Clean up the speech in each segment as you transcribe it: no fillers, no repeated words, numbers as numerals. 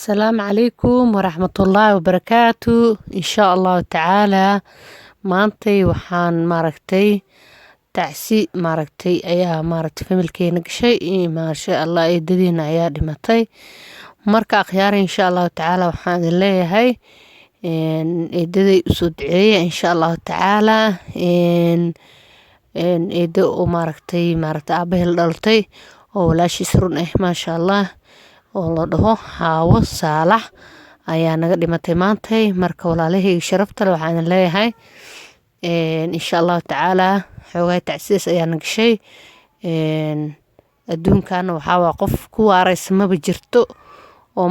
السلام عليكم ورحمة الله وبركاته إن شاء الله تعالى maantay waxaan tacsi ayaa familkeena gashay maasha Allah eedadiina ayaa dhimatay marka akhyaar insha Allah taala waxaan idin leeyahay eedaday u soo duceeya insha Allah taala eedo oo aabahel dhaltay oo walaashiis run maasha Allah oo la dhaho Haawo Saalax ayaa naga dhimatay maantay marka walaalahayga sharafta leh waxaan leeyahay insha Allah taala xoogay tacsiis ayaa nagashay adduunkan waxa qof ku waaraysa ma jirto oo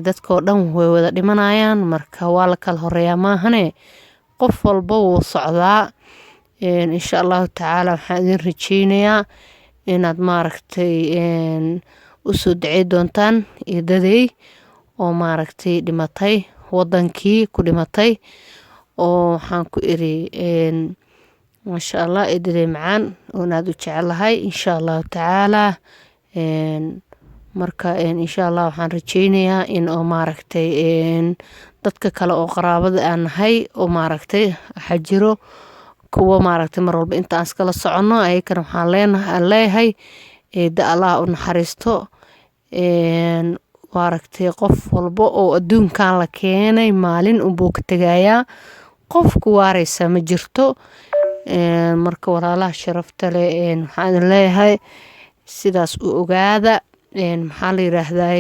dadka oo dhan way wada dhimanayaan marka waa la kala horeeyaa maahane qof walba wuu socdaa insha Allah taala waxaan idin rajeynayaa inaad u soo ducey doontaan eedaday oo dhimatay wadankii ku dhimatay oo waxaan ku iri maasha Allah eedaday macaan oo aad u jecelahay insha Allah taala marka insha Allah waxaan rajeynayaa in oo dadka kale oo qaraabada aan nahay oo xajiro kuwa mar walba inta aan iskala socono ayakana waxaan leeyahay eeda Allah u naxariisto qof walba oo adduunkan la keenay maalin buu ka tagayaa qof ku waaraysa ma jirto marka walaalaha sharafta leh waxaan leeyahay sidaas u ogaada maxaa la yiraahdaa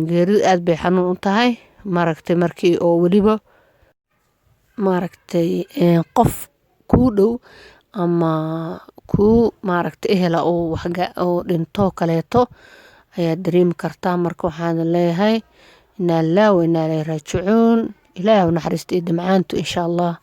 geeridu aad bay xanuun u tahay markii oo waliba qof ku dhow ama ku ehela oo dhinto kaleeto ayaa dareemi kartaa marka waxaan leeyahay inna lillahi wa inna ilayhi raaji'uun ilaahay u naxariisto macaantu insha Allah